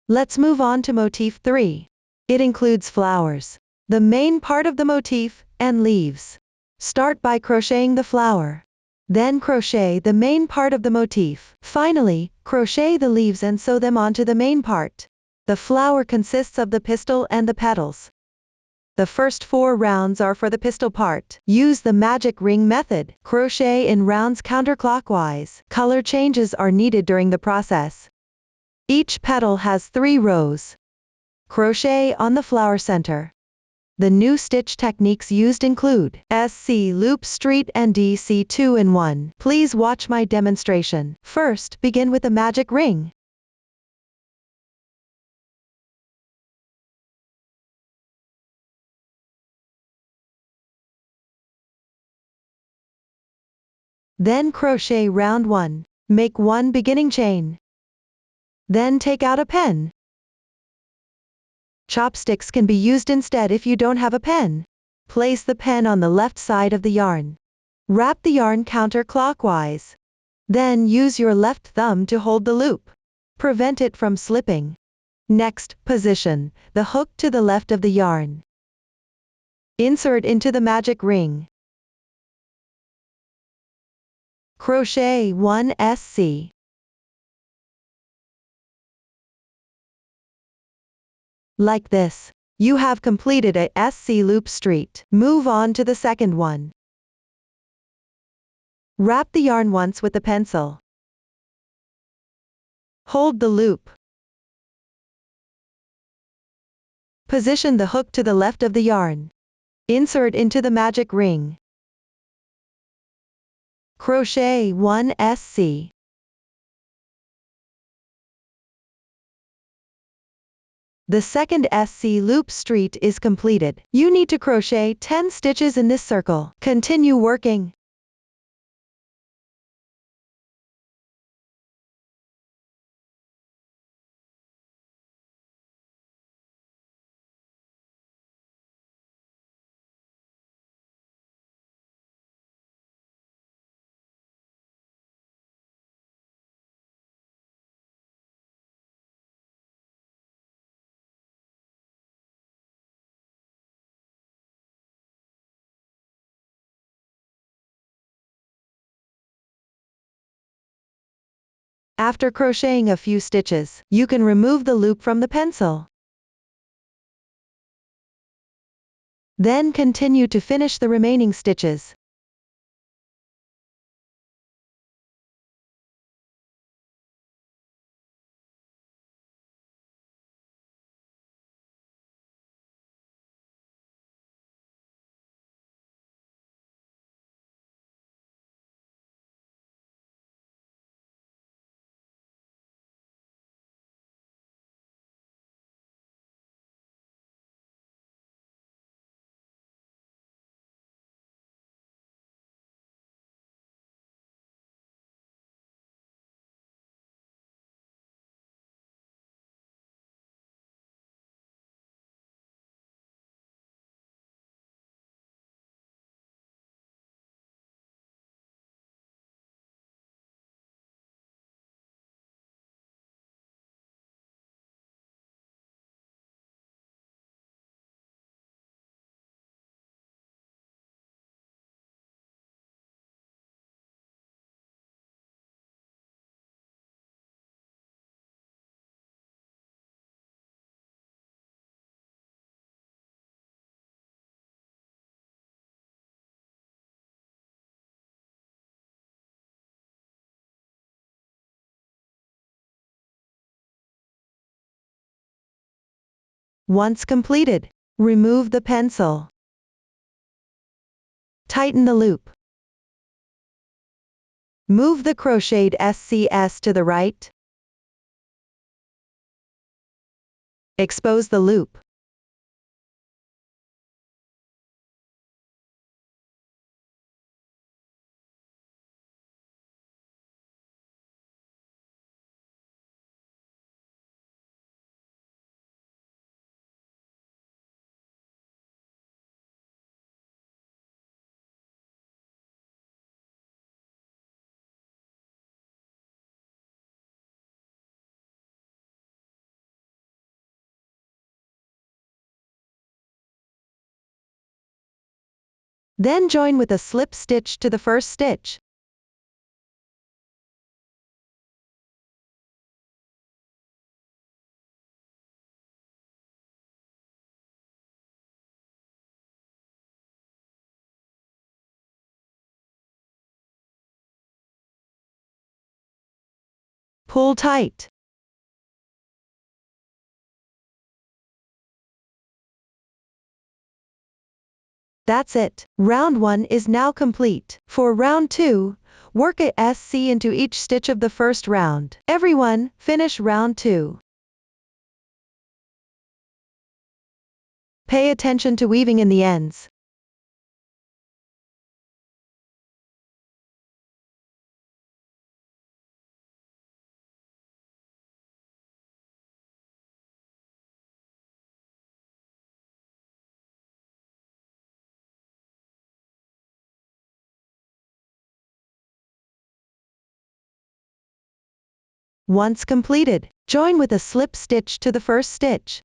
Let's move on to motif 3. It includes flowers, the main part of the motif, and leaves. Start by crocheting the flower. Then crochet the main part of the motif. Finally, crochet the leaves and sew them onto the main part. The flower consists of the pistil and the petals. The first 4 rounds are for the pistil part. Use the magic ring method. Crochet in rounds counterclockwise. Color changes are needed during the process. Each petal has 3 rows. Crochet on the flower center. The new stitch techniques used include SC loop street and DC 2-in-1. Please watch my demonstration. First, begin with a magic ring. Then crochet round 1. Make 1 beginning chain. Then take out a pen. Chopsticks can be used instead if you don't have a pen. Place the pen on the left side of the yarn. Wrap the yarn counterclockwise. Then use your left thumb to hold the loop. Prevent it from slipping. Next, position the hook to the left of the yarn. Insert into the magic ring. Crochet 1 SC. Like this. You have completed a SC loop street. Move on to the second one. Wrap the yarn once with the pencil. Hold the loop. Position the hook to the left of the yarn. Insert into the magic ring. Crochet 1 SC. The second SC loop street is completed. You need to crochet 10 stitches in this circle. Continue working. After crocheting a few stitches, you can remove the loop from the pencil. Then continue to finish the remaining stitches. Once completed, remove the pencil. Tighten the loop. Move the crocheted SCS to the right. Expose the loop. Then join with a slip stitch to the first stitch. Pull tight. That's it. Round 1 is now complete. For round 2, work a SC into each stitch of the first round. Everyone, finish round 2. Pay attention to weaving in the ends. Once completed, join with a slip stitch to the first stitch.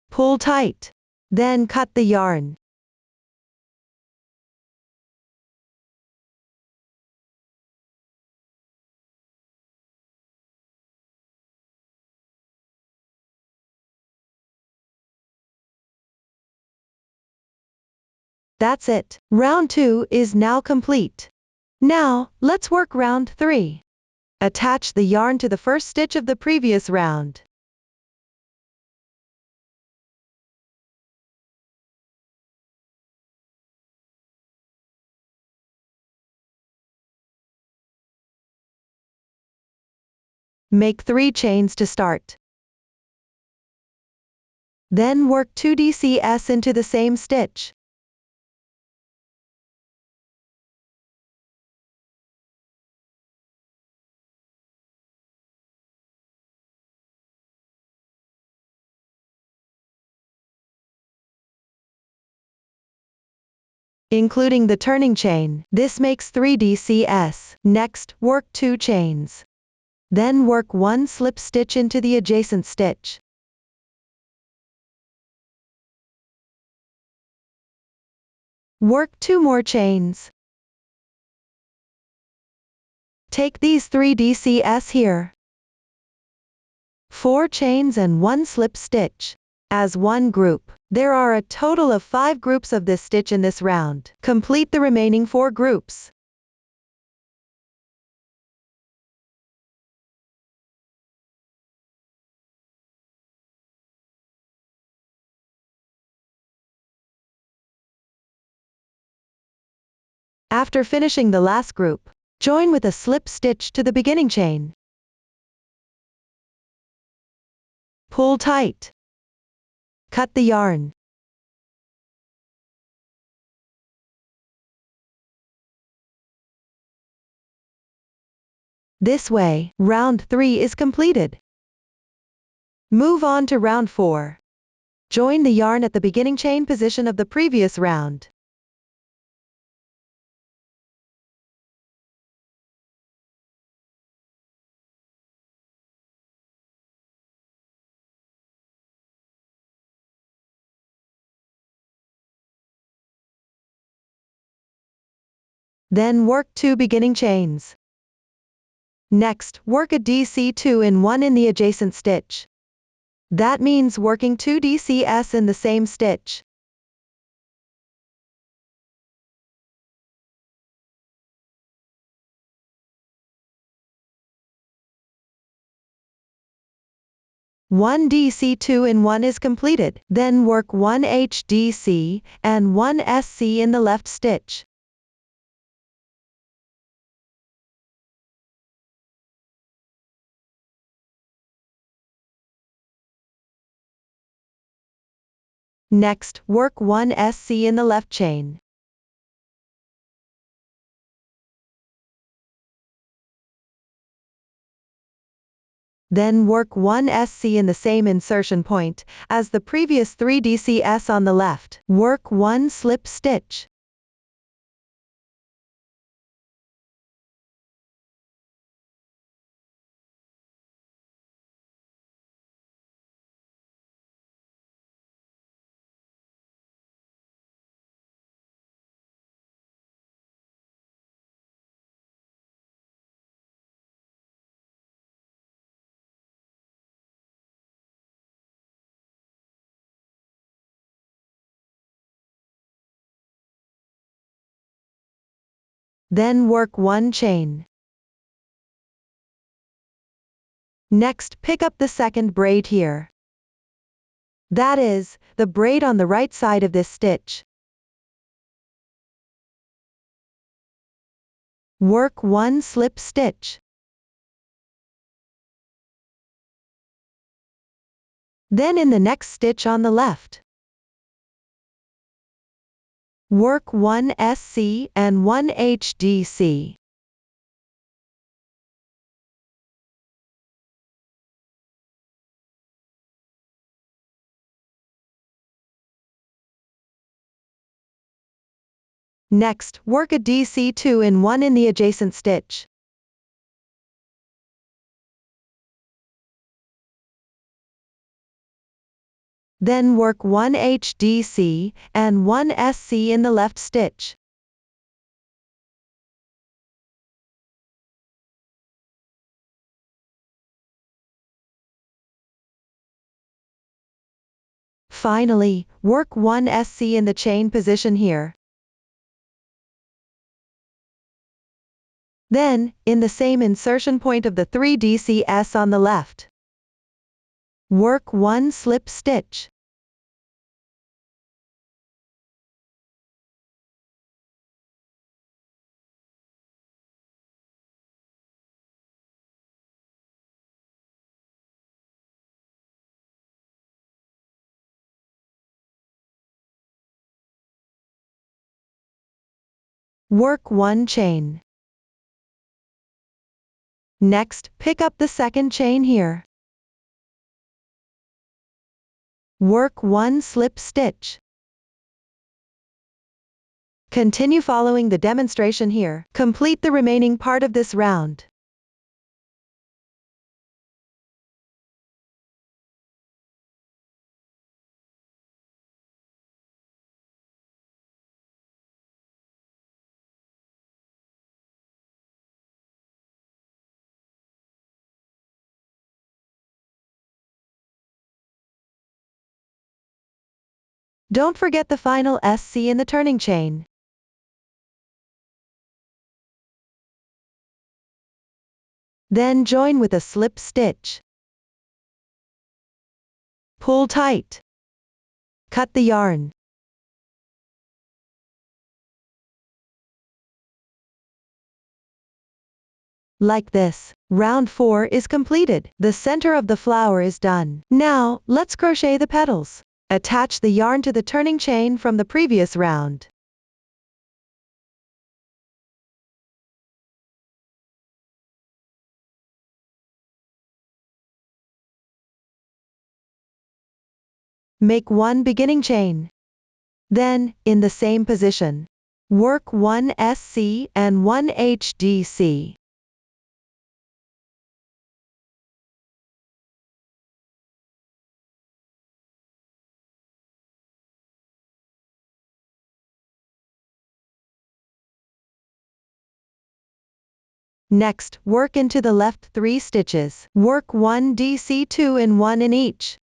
Pull tight. Then cut the yarn. That's it. Round 2 is now complete. Now, let's work round 3. Attach the yarn to the first stitch of the previous round. Make 3 chains to start. Then work 2 DCS into the same stitch. Including the turning chain. This makes 3 DCS. Next, work 2 chains. Then work 1 slip stitch into the adjacent stitch. Work 2 more chains. Take these 3 DCS here. 4 chains and 1 slip stitch. As one group. There are a total of 5 groups of this stitch in this round. Complete the remaining 4 groups. After finishing the last group, join with a slip stitch to the beginning chain. Pull tight. Cut the yarn. This way, round 3 is completed. Move on to round 4. Join the yarn at the beginning chain position of the previous round. Then work 2 beginning chains. Next, work a DC2 in 1 in the adjacent stitch. That means working 2 DCS in the same stitch. One DC2 in 1 is completed. Then work 1 HDC and 1 SC in the left stitch. Next, work 1 SC in the left chain. Then work 1 SC in the same insertion point as the previous 3 DCS on the left. Work 1 slip stitch. Then work 1 chain. Next, pick up the second braid here. That is, the braid on the right side of this stitch. Work 1 slip stitch. Then in the next stitch on the left, work 1 SC and 1 HDC. Next, work a DC2 and 1 in the adjacent stitch. Then work 1 HDC and 1 SC in the left stitch. Finally, work 1 SC in the chain position here. Then, in the same insertion point of the 3 DCS on the left, work 1 slip stitch. Work 1 chain. Next, pick up the second chain here. Work 1 slip stitch. Continue following the demonstration here. Complete the remaining part of this round. Don't forget the final SC in the turning chain. Then join with a slip stitch. Pull tight. Cut the yarn. Like this, round 4 is completed. The center of the flower is done. Now, let's crochet the petals. Attach the yarn to the turning chain from the previous round. Make 1 beginning chain. Then, in the same position, work 1 SC and 1 HDC. Next, work into the left 3 stitches. Work 1 DC2 and 1 in each.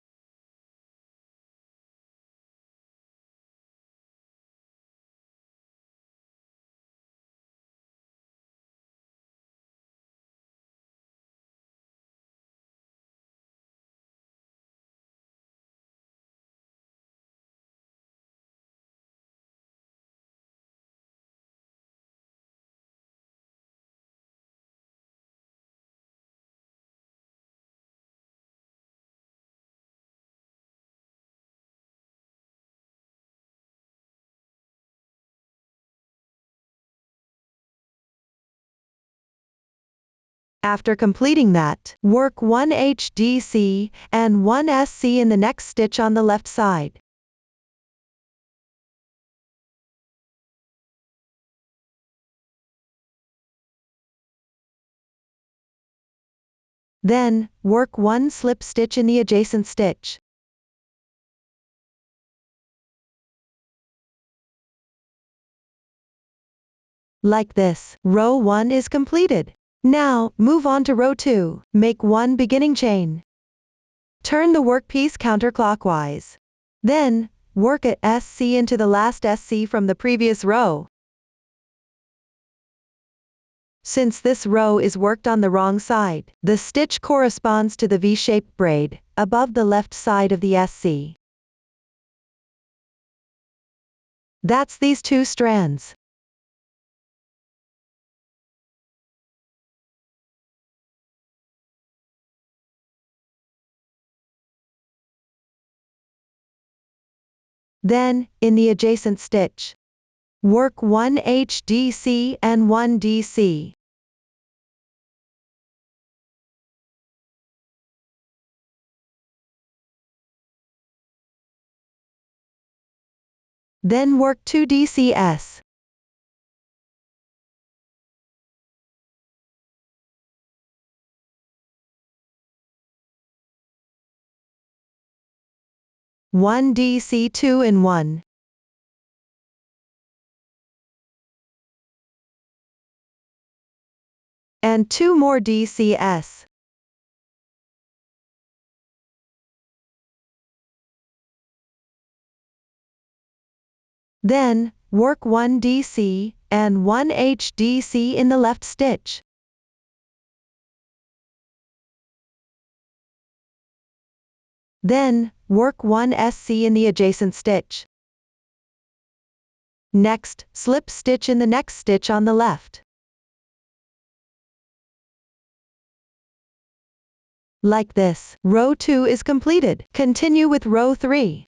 After completing that, work 1 HDC and 1 SC in the next stitch on the left side. Then, work 1 slip stitch in the adjacent stitch. Like this, row 1 is completed. Now, move on to row 2. Make 1 beginning chain. Turn the workpiece counterclockwise. Then, work a SC into the last SC from the previous row. Since this row is worked on the wrong side, the stitch corresponds to the V-shaped braid, above the left side of the SC. That's these two strands. Then, in the adjacent stitch, work 1 HDC and 1 DC. Then work 2 DCS. One DC 2 in 1. And 2 more DCS. Then, work 1 DC and 1 HDC in the left stitch. Then, work 1 SC in the adjacent stitch. Next, slip stitch in the next stitch on the left. Like this, row 2 is completed. Continue with row 3.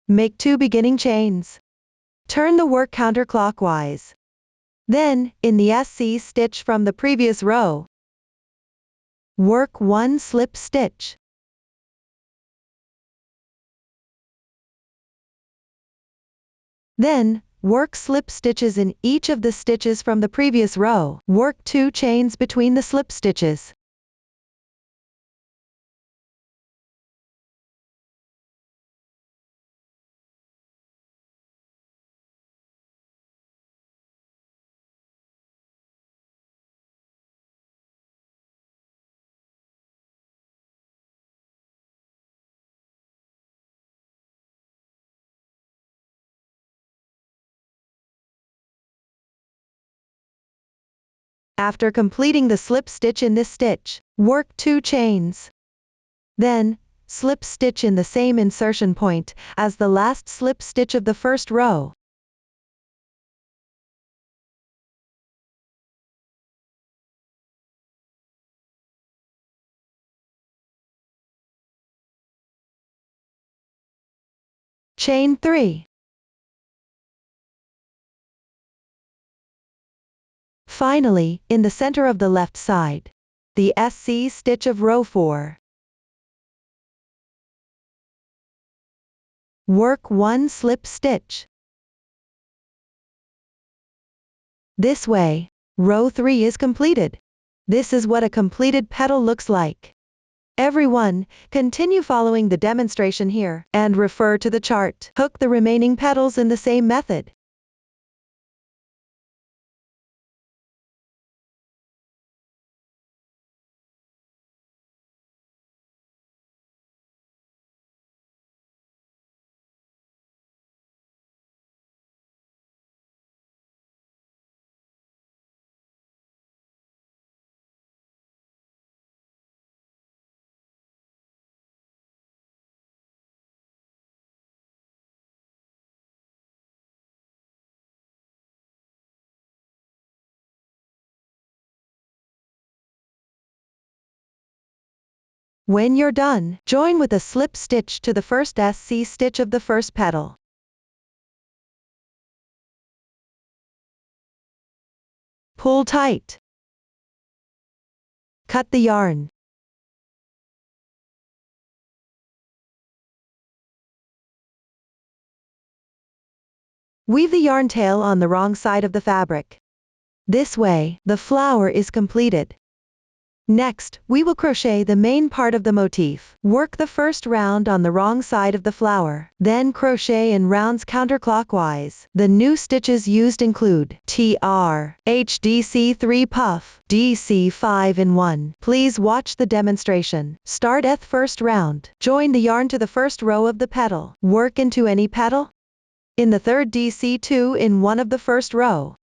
Make 2 beginning chains. Turn the work counterclockwise. Then, in the SC stitch from the previous row, work 1 slip stitch. Then, work slip stitches in each of the stitches from the previous row. Work 2 chains between the slip stitches. After completing the slip stitch in this stitch, work 2 chains. Then, slip stitch in the same insertion point as the last slip stitch of the first row. Chain 3. Finally, in the center of the left side, the SC stitch of row 4. Work 1 slip stitch. This way, row 3 is completed. This is what a completed petal looks like. Everyone, continue following the demonstration here, and refer to the chart. Hook the remaining petals in the same method. When you're done, join with a slip stitch to the first SC stitch of the first petal. Pull tight. Cut the yarn. Weave the yarn tail on the wrong side of the fabric. This way, the flower is completed. Next, we will crochet the main part of the motif. Work the first round on the wrong side of the flower, then crochet in rounds counterclockwise. The new stitches used include TR, HDC 3 puff, DC 5 in 1. Please watch the demonstration. Start at first round. Join the yarn to the first row of the petal. Work into any petal. In the third DC 2 in 1 of the first row.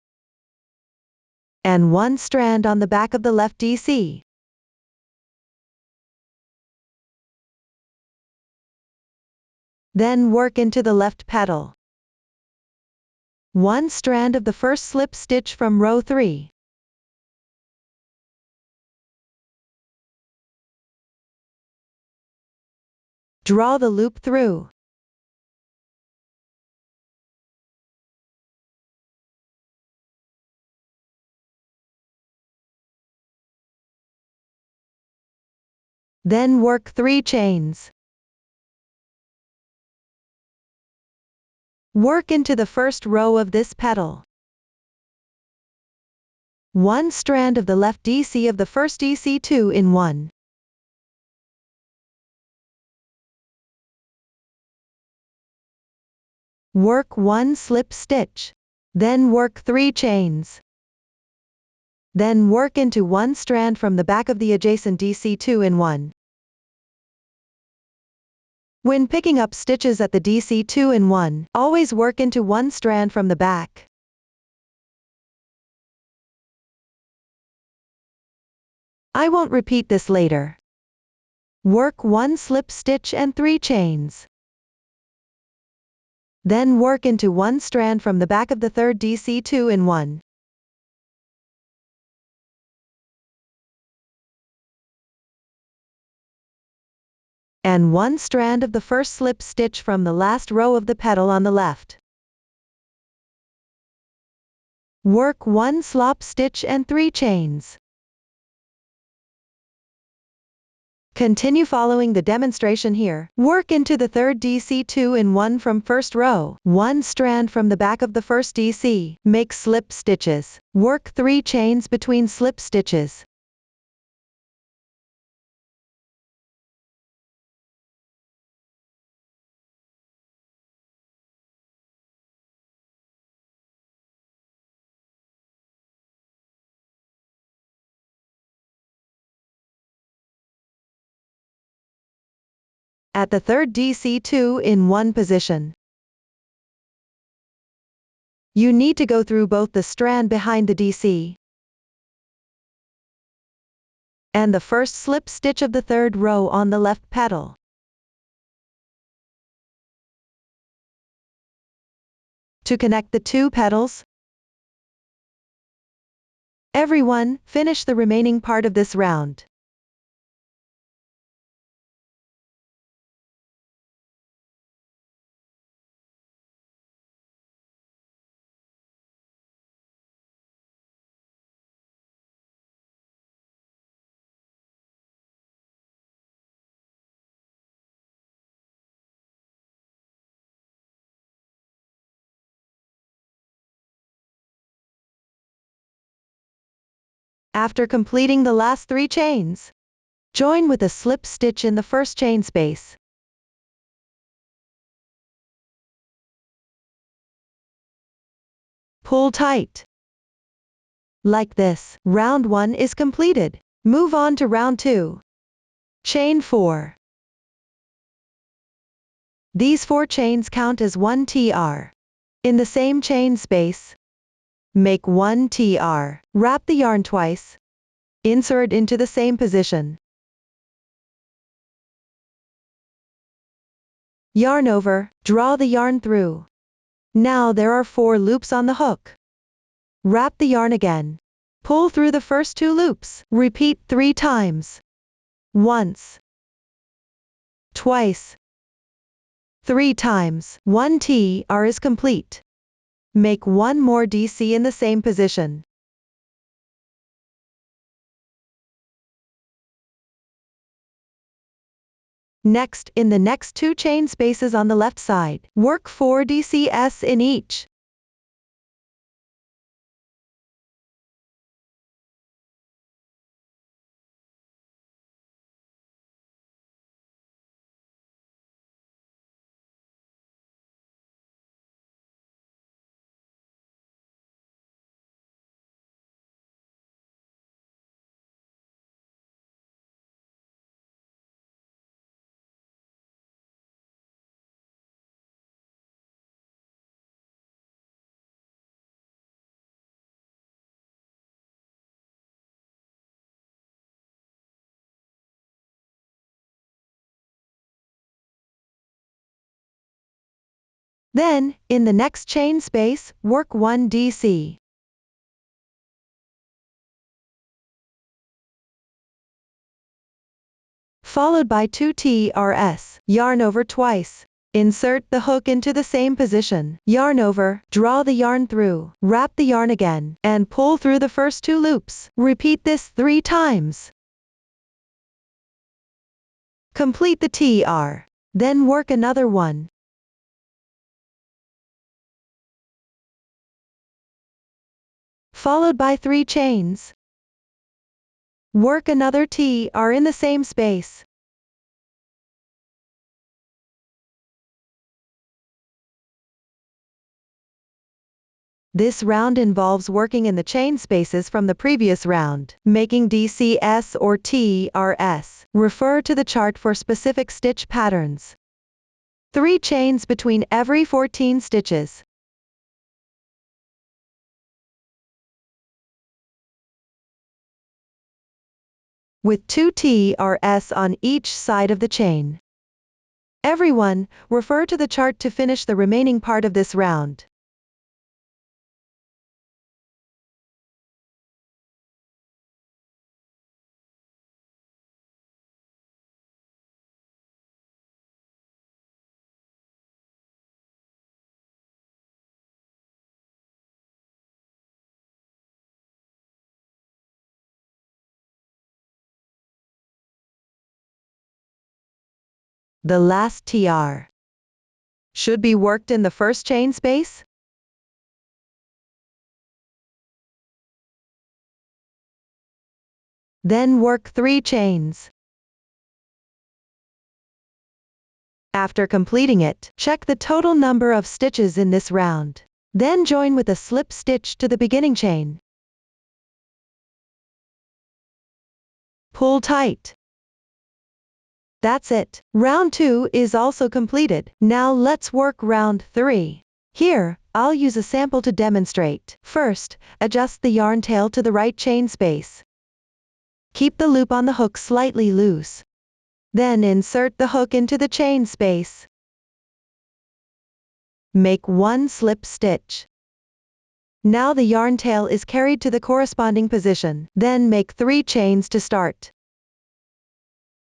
and one strand on the back of the left DC. Then work into the left petal. One strand of the first slip stitch from row 3. Draw the loop through. Then work 3 chains. Work into the first row of this petal. One strand of the left DC of the first DC 2 in 1. Work 1 slip stitch. Then work 3 chains. Then work into one strand from the back of the adjacent DC 2 in 1. When picking up stitches at the DC 2 in 1, always work into one strand from the back. I won't repeat this later. Work 1 slip stitch and 3 chains. Then work into one strand from the back of the third DC 2 in 1. And one strand of the first slip stitch from the last row of the petal on the left. Work 1 slop stitch and 3 chains. Continue following the demonstration here. Work into the third DC 2 in 1 from first row. One strand from the back of the first DC. Make slip stitches. Work 3 chains between slip stitches. At the third DC 2 in 1 position. You need to go through both the strand behind the DC and the first slip stitch of the third row on the left petal. To connect the 2 petals, everyone, finish the remaining part of this round. After completing the last 3 chains, join with a slip stitch in the first chain space. Pull tight. Like this, round 1 is completed. Move on to round 2. Chain 4. These 4 chains count as 1 TR. In the same chain space, make 1 TR. Wrap the yarn twice. Insert into the same position. Yarn over, draw the yarn through. Now there are 4 loops on the hook. Wrap the yarn again. Pull through the first 2 loops. Repeat 3 times. Once. Twice. 3 times. 1 TR is complete. Make 1 more DC in the same position. Next, in the next 2 chain spaces on the left side, work 4 DCs in each. Then, in the next chain space, work 1 DC. Followed by 2 TRS. Yarn over twice. Insert the hook into the same position. Yarn over, draw the yarn through, wrap the yarn again, and pull through the first 2 loops. Repeat this 3 times. Complete the TR. Then work another one. Followed by 3 chains. Work another TR in the same space. This round involves working in the chain spaces from the previous round, making DCS or TRS. Refer to the chart for specific stitch patterns. 3 chains between every 14 stitches. With 2 TRS on each side of the chain. Everyone, refer to the chart to finish the remaining part of this round. The last TR should be worked in the first chain space. Then work 3 chains. After completing it, check the total number of stitches in this round. Then join with a slip stitch to the beginning chain. Pull tight. That's it. Round 2 is also completed. Now let's work round 3. Here, I'll use a sample to demonstrate. First, adjust the yarn tail to the right chain space. Keep the loop on the hook slightly loose. Then insert the hook into the chain space. Make 1 slip stitch. Now the yarn tail is carried to the corresponding position. Then make 3 chains to start.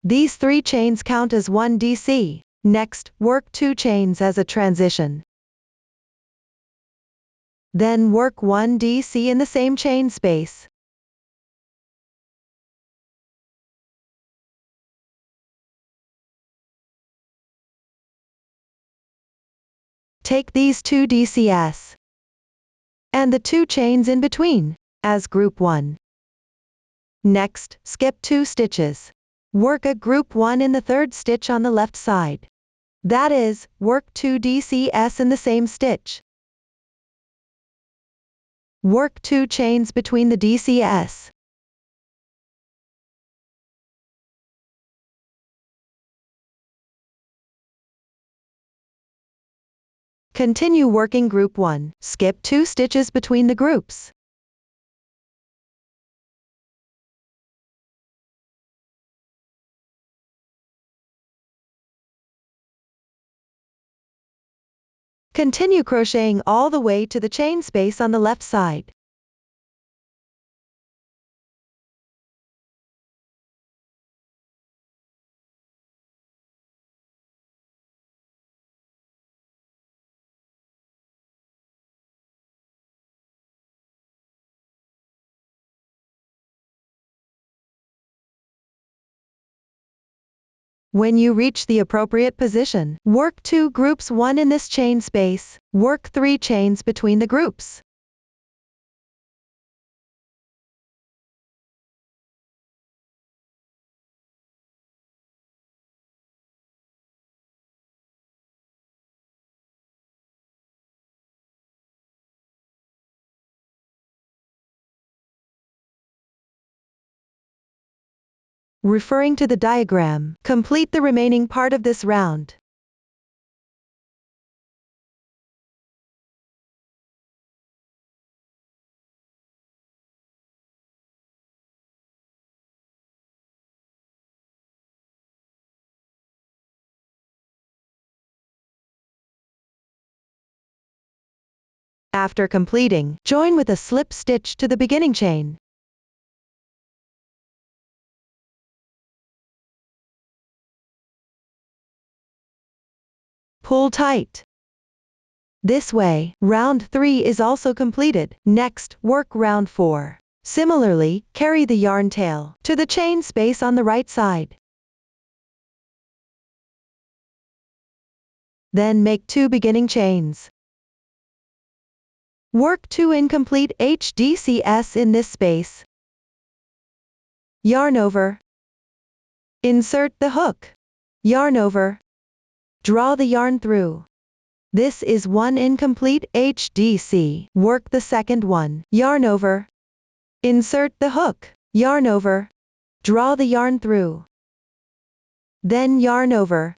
These 3 chains count as 1 DC. Next, work 2 chains as a transition. Then work 1 DC in the same chain space. Take these 2 DCS and the 2 chains in between as group 1. Next, skip 2 stitches. Work a group 1 in the 3rd stitch on the left side. That is, work 2 DCS in the same stitch. Work 2 chains between the DCS. Continue working group 1. Skip 2 stitches between the groups. Continue crocheting all the way to the chain space on the left side. When you reach the appropriate position, work 2 groups 1 in this chain space. Work 3 chains between the groups. Referring to the diagram, complete the remaining part of this round. After completing, join with a slip stitch to the beginning chain. Pull tight. This way, round 3 is also completed. Next, work round 4. Similarly, carry the yarn tail to the chain space on the right side. Then make 2 beginning chains. Work 2 incomplete HDCS in this space. Yarn over. Insert the hook. Yarn over. Draw the yarn through. This is 1 incomplete HDC. Work the second one. Yarn over. Insert the hook. Yarn over. Draw the yarn through. Then yarn over.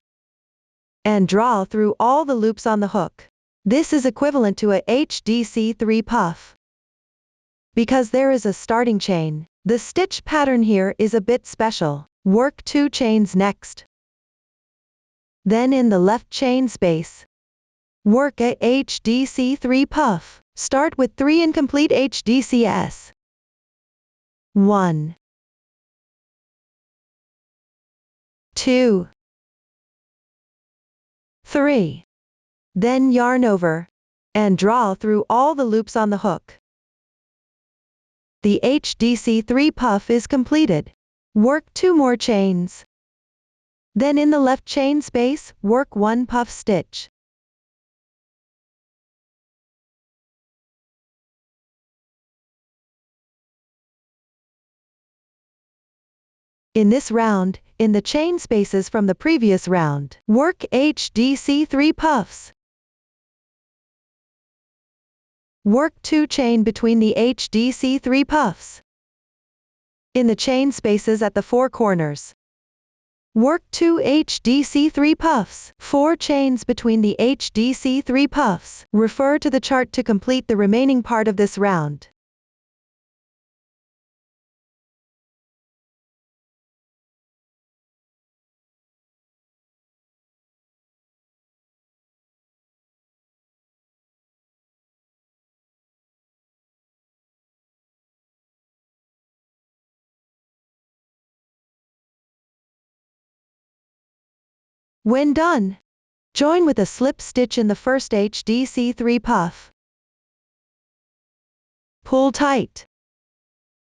And draw through all the loops on the hook. This is equivalent to a HDC 3 puff. Because there is a starting chain, the stitch pattern here is a bit special. Work 2 chains next. Then in the left chain space, work a HDC 3 puff. Start with 3 incomplete HDCS. 1, 2, 3. Then yarn over, and draw through all the loops on the hook. The HDC 3 puff is completed. Work 2 more chains. Then in the left chain space, work 1 puff stitch. In this round, in the chain spaces from the previous round, work HDC 3 puffs. Work 2 chain between the HDC 3 puffs. In the chain spaces at the 4 corners, work 2 HDC 3 puffs. 4 chains between the HDC 3 puffs. Refer to the chart to complete the remaining part of this round. When done, join with a slip stitch in the first HDC 3 puff. Pull tight.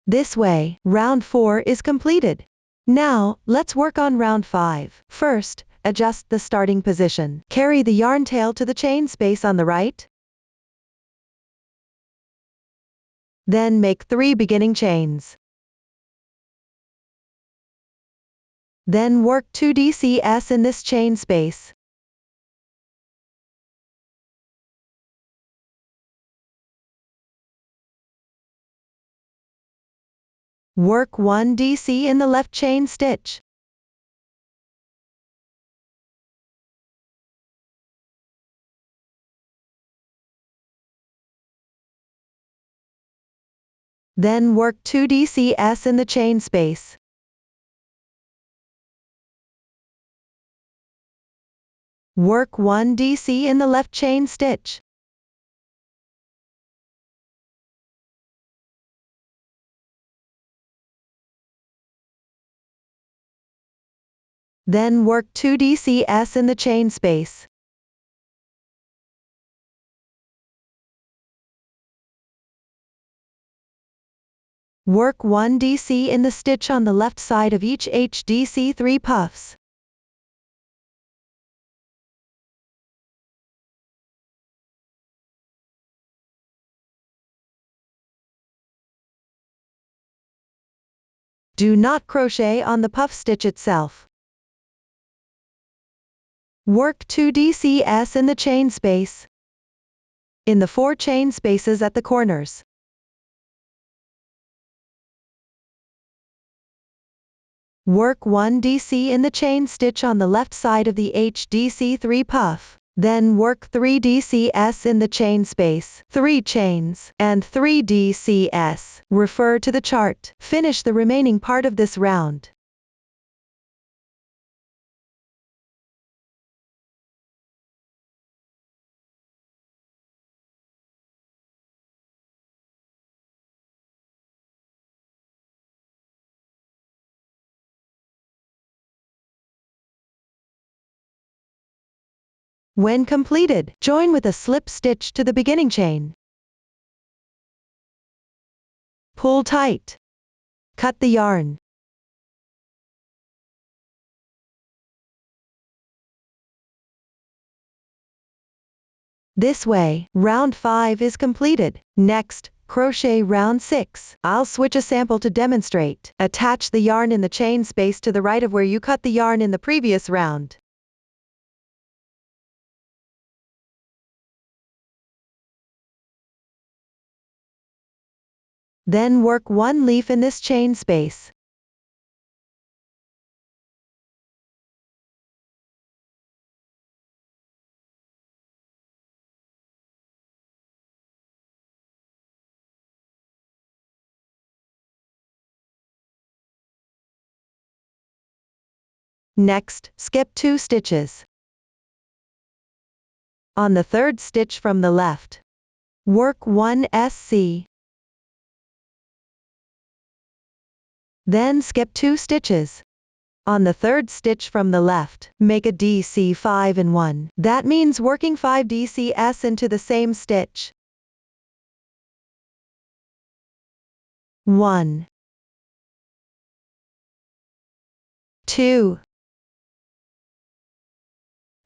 This way, round 4 is completed. Now, let's work on round 5. First, adjust the starting position. Carry the yarn tail to the chain space on the right. Then make 3 beginning chains. Then work 2 DCS in this chain space. Work 1 DC in the left chain stitch. Then work 2 DCS in the chain space. Work 1 DC in the left chain stitch. Then work 2 DCS in the chain space. Work 1 DC in the stitch on the left side of each HDC 3 puffs. Do not crochet on the puff stitch itself. Work 2 DCS in the chain space. In the 4 chain spaces at the corners. Work 1 DC in the chain stitch on the left side of the HDC 3 puff. Then work 3 DCS in the chain space, 3 chains, and 3 DCS. Refer to the chart. Finish the remaining part of this round. When completed, join with a slip stitch to the beginning chain. Pull tight. Cut the yarn. This way, round 5 is completed. Next, crochet round 6. I'll switch a sample to demonstrate. Attach the yarn in the chain space to the right of where you cut the yarn in the previous round. Then work one leaf in this chain space. Next, skip 2 stitches. On the third stitch from the left, work 1 SC. Then skip 2 stitches. On the third stitch from the left, make a DC 5 in 1. That means working 5 DCs into the same stitch. 1, 2,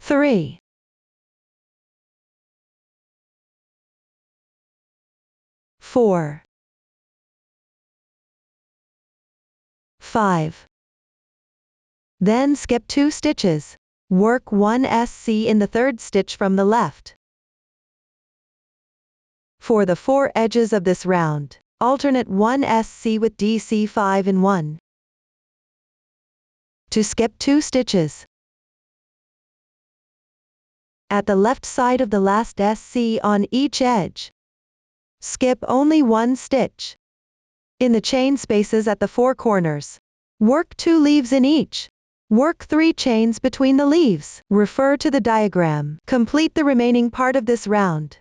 3, 4, 5. Then skip 2 stitches. Work 1 SC in the third stitch from the left. For the 4 edges of this round, alternate 1 SC with DC 5 in 1. To skip 2 stitches. At the left side of the last SC on each edge, skip only 1 stitch. In the chain spaces at the 4 corners, work 2 leaves in each. Work 3 chains between the leaves. Refer to the diagram. Complete the remaining part of this round.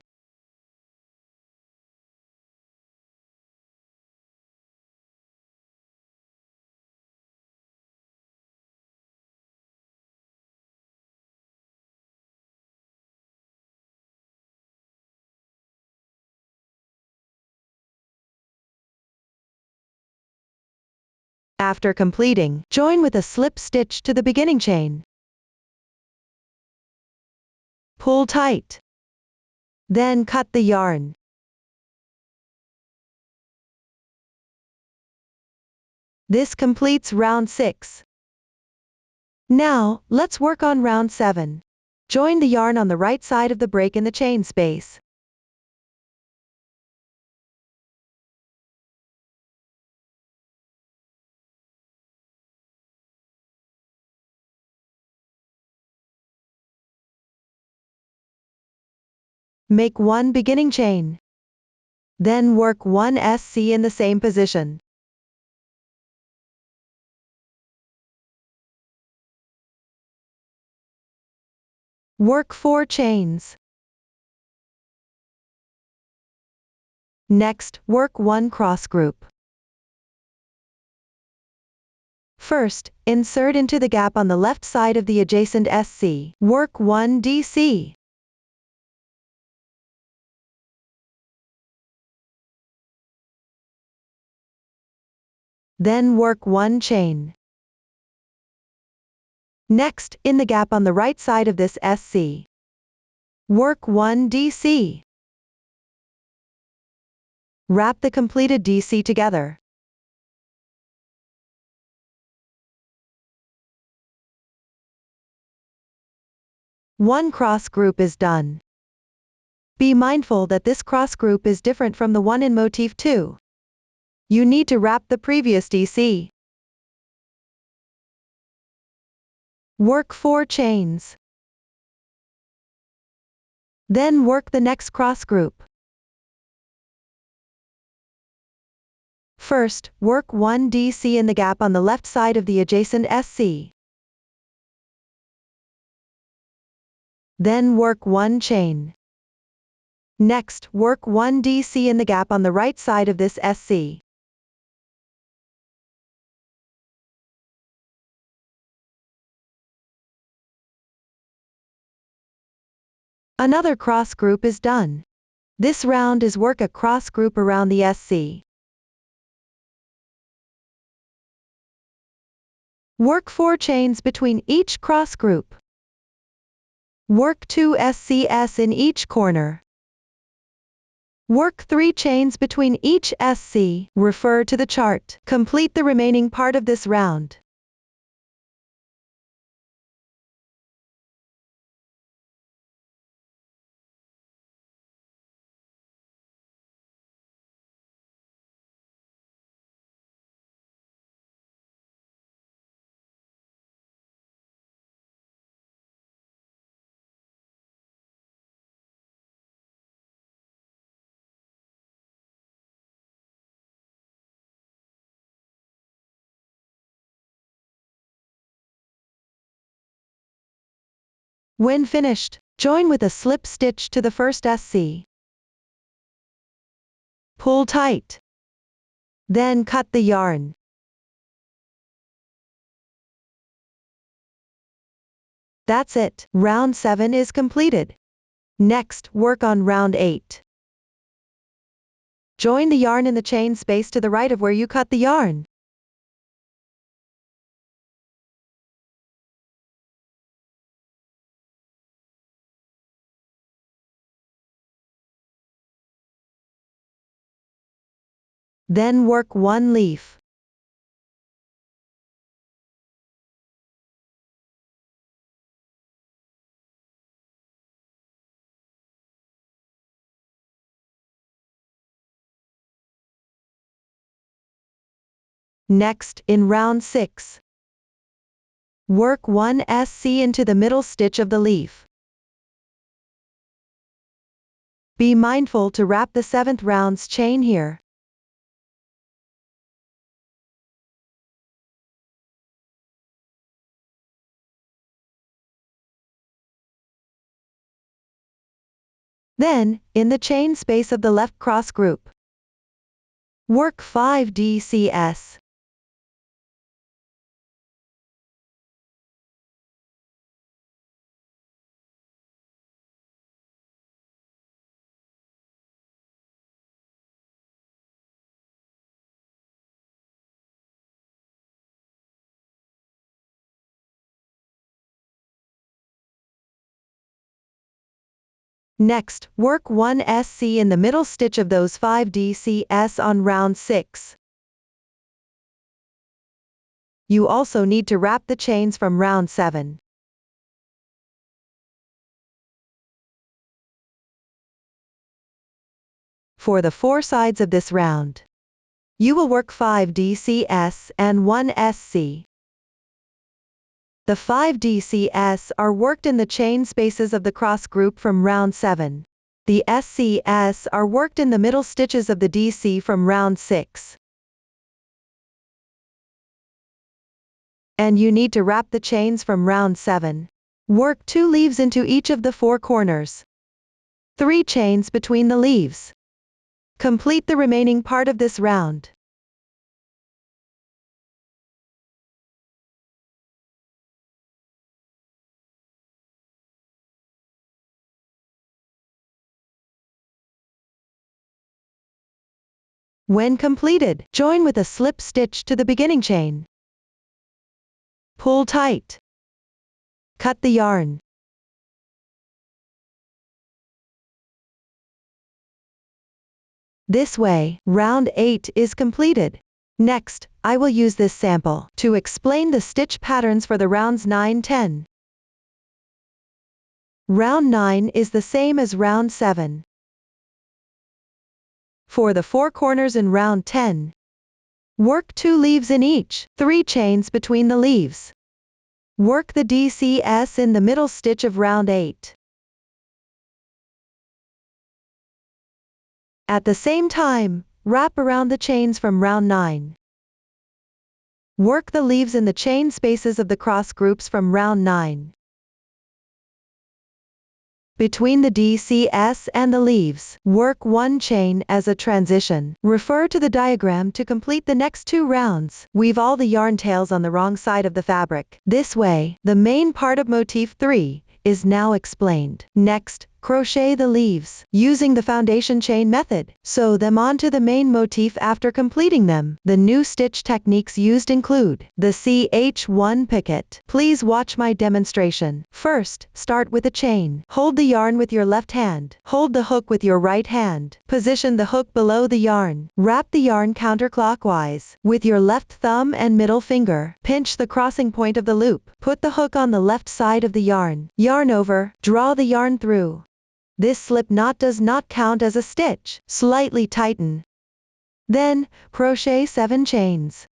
After completing, join with a slip stitch to the beginning chain. Pull tight. Then cut the yarn. This completes round 6. Now, let's work on round 7. Join the yarn on the right side of the break in the chain space. Make 1 beginning chain. Then work 1 SC in the same position. Work 4 chains. Next, work 1 cross group. First, insert into the gap on the left side of the adjacent SC. Work 1 DC. Then work 1 chain. Next, in the gap on the right side of this SC, work 1 DC. Wrap the completed DC together. One cross group is done. Be mindful that this cross group is different from the one in Motif 2. You need to wrap the previous DC. Work 4 chains. Then work the next cross group. First, work 1 DC in the gap on the left side of the adjacent SC. Then work 1 chain. Next, work 1 DC in the gap on the right side of this SC. Another cross group is done. This round is work a cross group around the SC. Work 4 chains between each cross group. Work 2 SCS in each corner. Work 3 chains between each SC. Refer to the chart. Complete the remaining part of this round. When finished, join with a slip stitch to the first SC. Pull tight. Then cut the yarn. That's it. Round 7 is completed. Next, work on round 8. Join the yarn in the chain space to the right of where you cut the yarn. Then work 1 leaf. Next, in round 6, work 1 SC into the middle stitch of the leaf. Be mindful to wrap the 7th round's chain here. Then, in the chain space of the left cross group, work 5 DCS. Next, work 1 SC in the middle stitch of those 5 DCS on round 6. You also need to wrap the chains from round 7. For the 4 sides of this round, you will work 5 DCS and 1 SC. The 5 DCS are worked in the chain spaces of the cross group from round 7. The SCS are worked in the middle stitches of the DC from round 6. And you need to wrap the chains from round 7. Work 2 leaves into each of the 4 corners. 3 chains between the leaves. Complete the remaining part of this round. When completed, join with a slip stitch to the beginning chain. Pull tight. Cut the yarn. This way, round 8 is completed. Next, I will use this sample to explain the stitch patterns for the rounds 9-10. Round 9 is the same as round 7. For the 4 corners in round 10, work 2 leaves in each, 3 chains between the leaves. Work the DCS in the middle stitch of round 8. At the same time, wrap around the chains from round 9. Work the leaves in the chain spaces of the cross groups from round 9. Between the DCS and the leaves, work 1 chain as a transition. Refer to the diagram to complete the next 2 rounds. Weave all the yarn tails on the wrong side of the fabric. This way, the main part of motif 3 is now explained. Next, crochet the leaves. Using the foundation chain method, sew them onto the main motif after completing them. The new stitch techniques used include the CH1 picket. Please watch my demonstration. First, start with a chain. Hold the yarn with your left hand. Hold the hook with your right hand. Position the hook below the yarn. Wrap the yarn counterclockwise. With your left thumb and middle finger, pinch the crossing point of the loop. Put the hook on the left side of the yarn. Yarn over, draw the yarn through. This slip knot does not count as a stitch. Slightly tighten. Then, crochet 7 chains.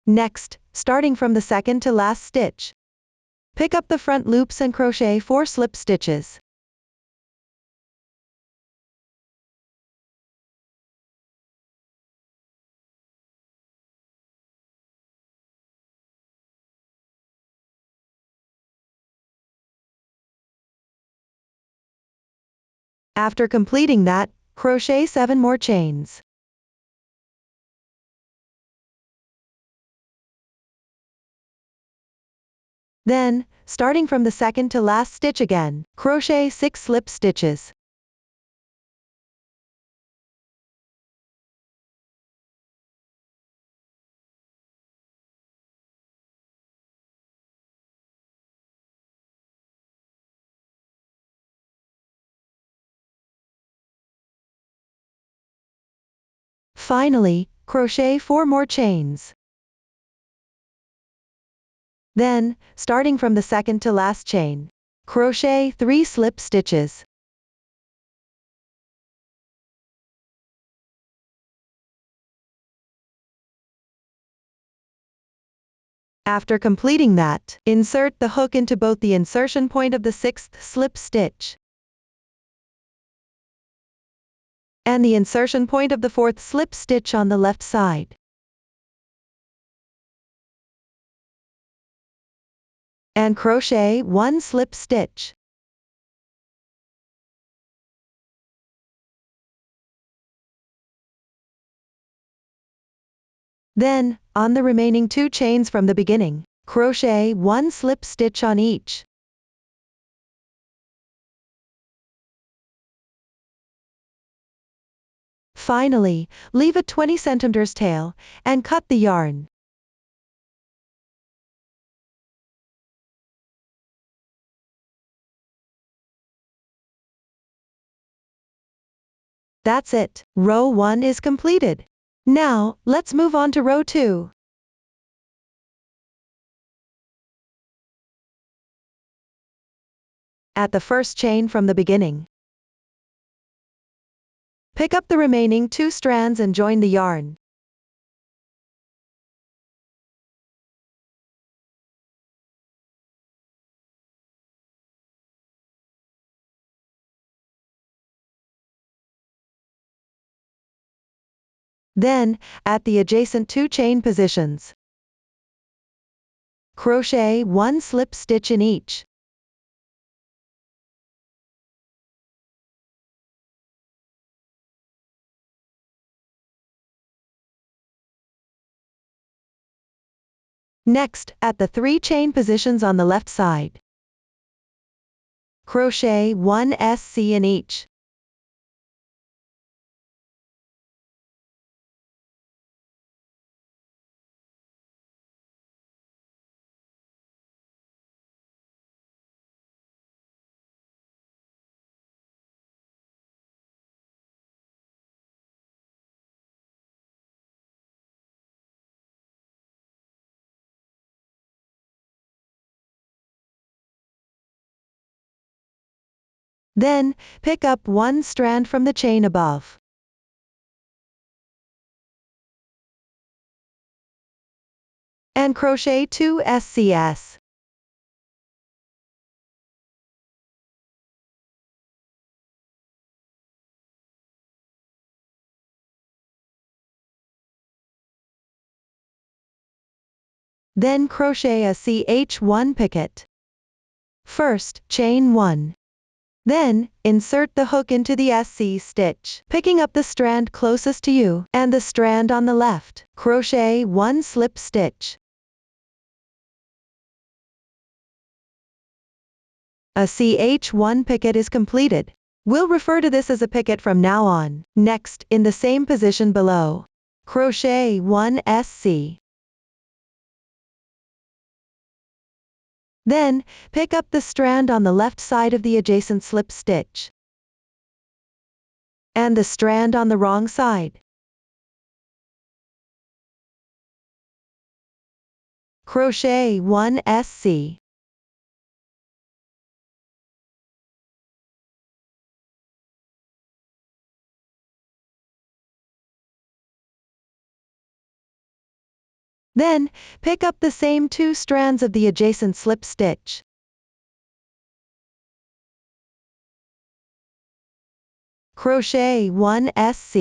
Next, starting from the second to last stitch, pick up the front loops and crochet 4 slip stitches. After completing that, crochet 7 more chains. Then, starting from the second to last stitch again, crochet 6 slip stitches. Finally, crochet 4 more chains. Then, starting from the second to last chain, crochet 3 slip stitches. After completing that, insert the hook into both the insertion point of the 6th slip stitch and the insertion point of the 4th slip stitch on the left side. And crochet 1 slip stitch. Then, on the remaining 2 chains from the beginning, crochet 1 slip stitch on each. Finally, leave a 20 cm tail, and cut the yarn. That's it, row 1 is completed. Now, let's move on to row 2. At the first chain from the beginning, pick up the remaining 2 strands and join the yarn. Then, at the adjacent 2 chain positions, crochet 1 slip stitch in each. Next, at the 3 chain positions on the left side, crochet 1 SC in each. Then, pick up 1 strand from the chain above. And crochet 2 SCS. Then crochet a CH1 picket. First, chain 1. Then, insert the hook into the SC stitch, picking up the strand closest to you, and the strand on the left. Crochet 1 slip stitch. A CH1 picket is completed. We'll refer to this as a picket from now on. Next, in the same position below, crochet 1 SC. Then, pick up the strand on the left side of the adjacent slip stitch, and the strand on the wrong side. Crochet 1 SC. Then, pick up the same 2 strands of the adjacent slip stitch. Crochet 1 SC.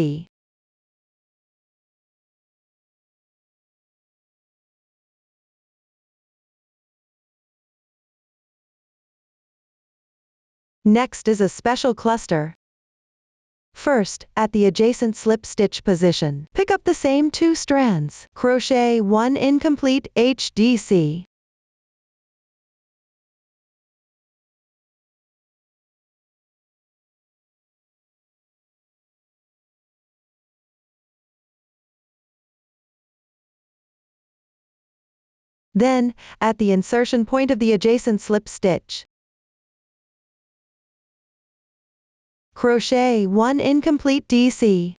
Next is a special cluster. First, at the adjacent slip stitch position, pick up the same 2 strands, crochet 1 incomplete HDC. Then, at the insertion point of the adjacent slip stitch, crochet 1 incomplete DC.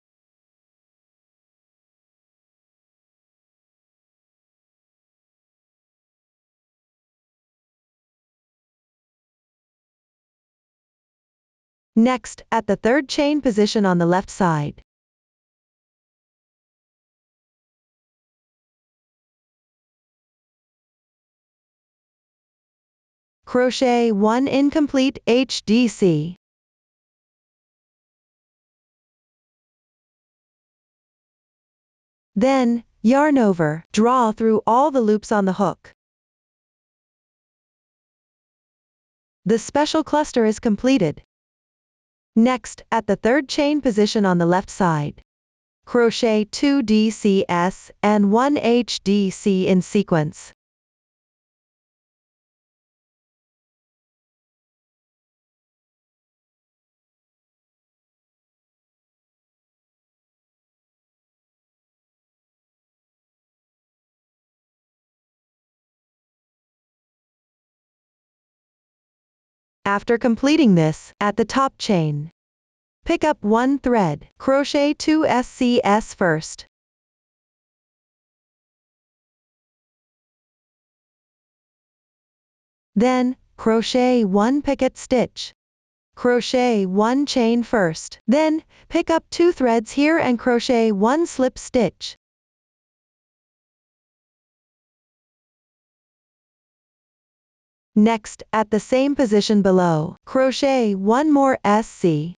Next, at the third chain position on the left side, crochet 1 incomplete HDC. Then, yarn over, draw through all the loops on the hook. The special cluster is completed. Next, at the third chain position on the left side, crochet 2 DCS and 1 HDC in sequence. After completing this, at the top chain, pick up 1 thread, crochet 2 SCS first. Then, crochet 1 picket stitch. Crochet 1 chain first. Then, pick up 2 threads here and crochet 1 slip stitch. Next, at the same position below, crochet 1 more SC.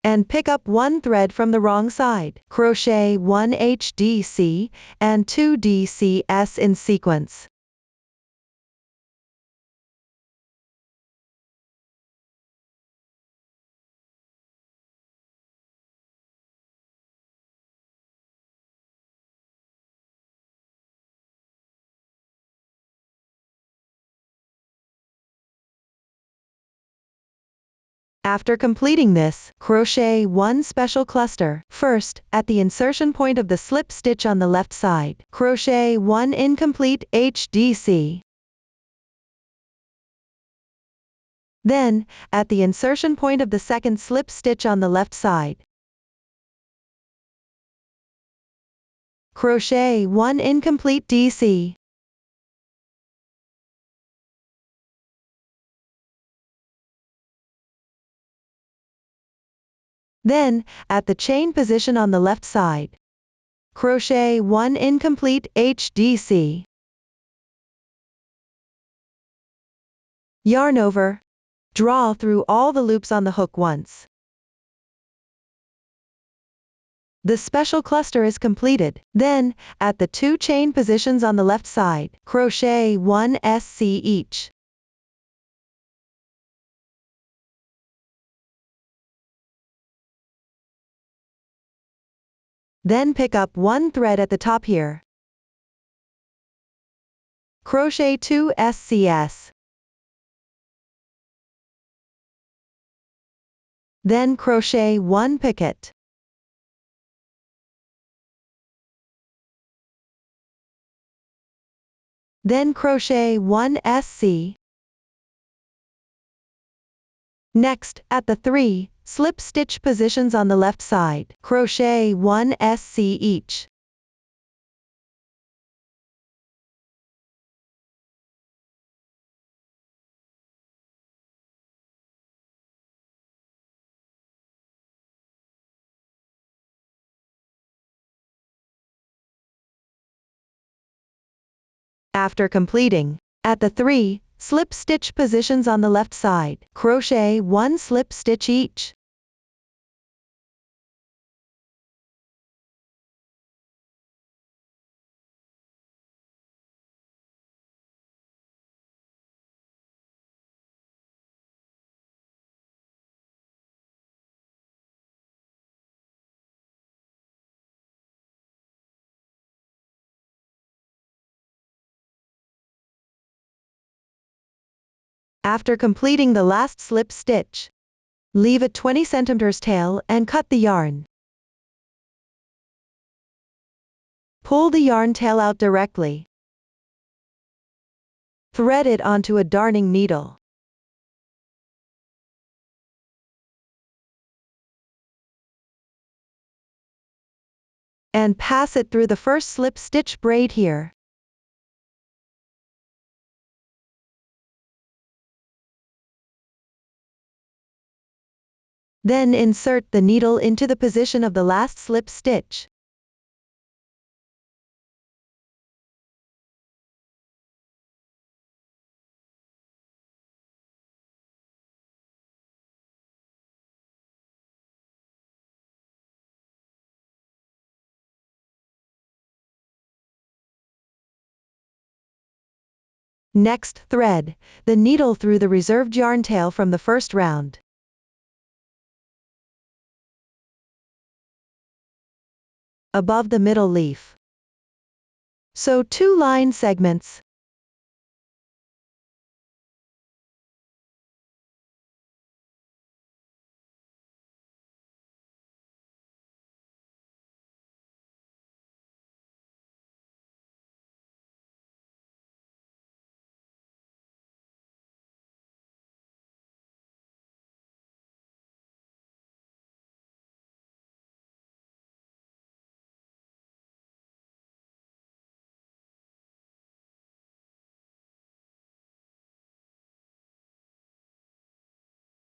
And pick up 1 thread from the wrong side, crochet 1 HDC, and 2 DCS in sequence. After completing this, crochet 1 special cluster. First, at the insertion point of the slip stitch on the left side, crochet 1 incomplete HDC. Then, at the insertion point of the second slip stitch on the left side, crochet 1 incomplete DC. Then, at the chain position on the left side, crochet 1 incomplete HDC. Yarn over, draw through all the loops on the hook once. The special cluster is completed. Then, at the 2 chain positions on the left side, crochet 1 SC each. Then pick up 1 thread at the top here. Crochet 2 SCS. Then crochet 1 picot. Then crochet 1 SC. Next, at the 3 slip stitch positions on the left side, crochet 1 SC each. After completing, at the 3 slip stitch positions on the left side, crochet 1 slip stitch each. After completing the last slip stitch, leave a 20 cm tail and cut the yarn. Pull the yarn tail out directly. Thread it onto a darning needle. And pass it through the first slip stitch braid here. Then insert the needle into the position of the last slip stitch. Next, thread the needle through the reserved yarn tail from the first round. Above the middle leaf. Sew 2 line segments.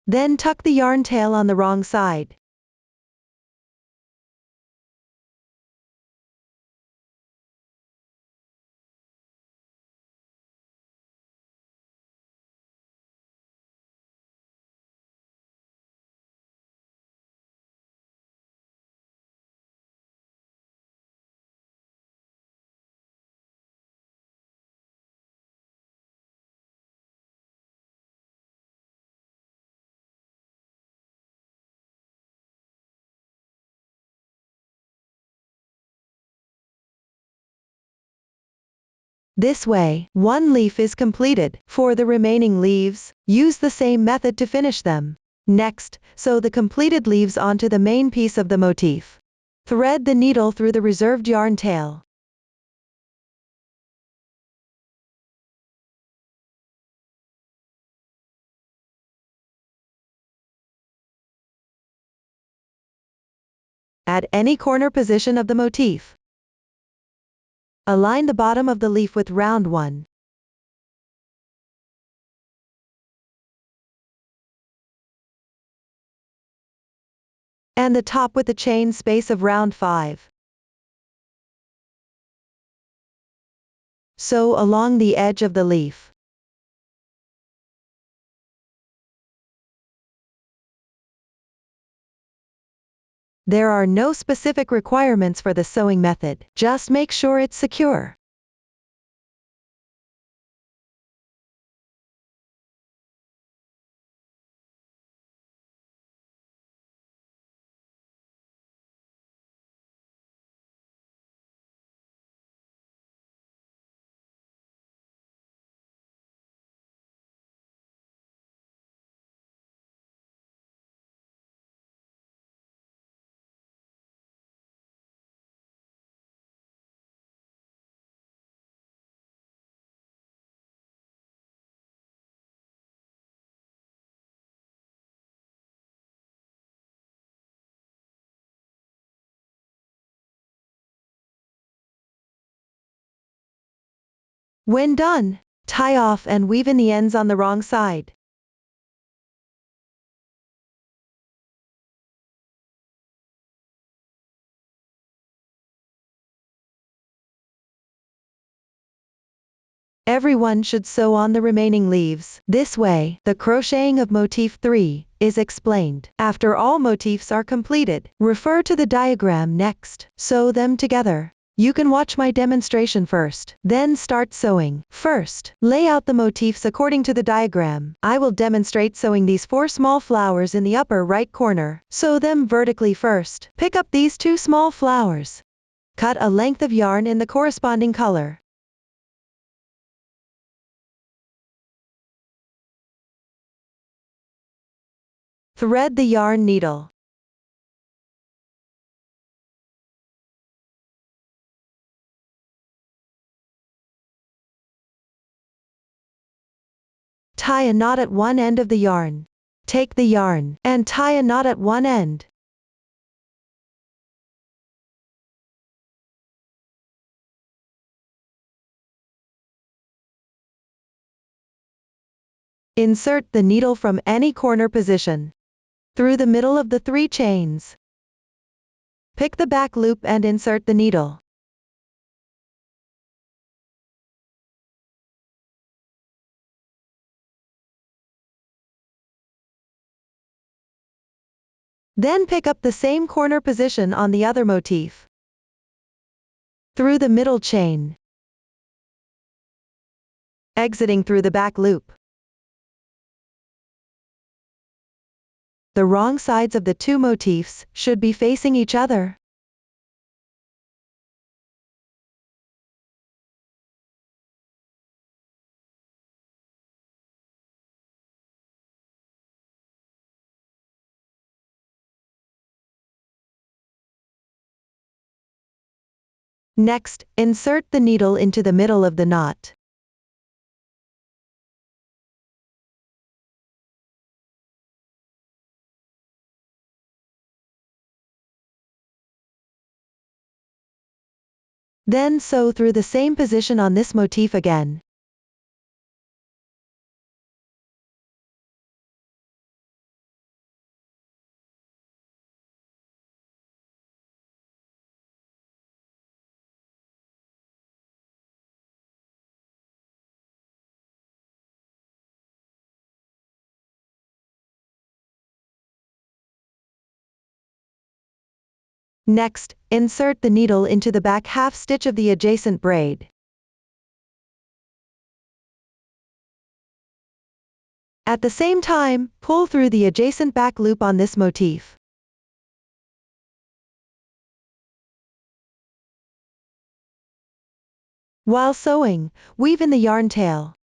Then tuck the yarn tail on the wrong side. This way, 1 leaf is completed. For the remaining leaves, use the same method to finish them. Next, sew the completed leaves onto the main piece of the motif. Thread the needle through the reserved yarn tail. At any corner position of the motif. Align the bottom of the leaf with round 1. And the top with the chain space of round 5. Sew along the edge of the leaf. There are no specific requirements for the sewing method, just make sure it's secure. When done, tie off and weave in the ends on the wrong side. Everyone should sew on the remaining leaves. This way, the crocheting of motif 3 is explained. After all motifs are completed, refer to the diagram next. Sew them together. You can watch my demonstration first, then start sewing. First, lay out the motifs according to the diagram. I will demonstrate sewing these 4 small flowers in the upper right corner. Sew them vertically first. Pick up these 2 small flowers. Cut a length of yarn in the corresponding color. Thread the yarn needle. Tie a knot at one end of the yarn. Take the yarn and tie a knot at one end. Insert the needle from any corner position through the middle of the 3 chains. Pick the back loop and insert the needle. Then pick up the same corner position on the other motif. Through the middle chain. Exiting through the back loop. The wrong sides of the 2 motifs should be facing each other. Next, insert the needle into the middle of the knot. Then sew through the same position on this motif again. Next, insert the needle into the back half stitch of the adjacent braid. At the same time, pull through the adjacent back loop on this motif. While sewing, weave in the yarn tail.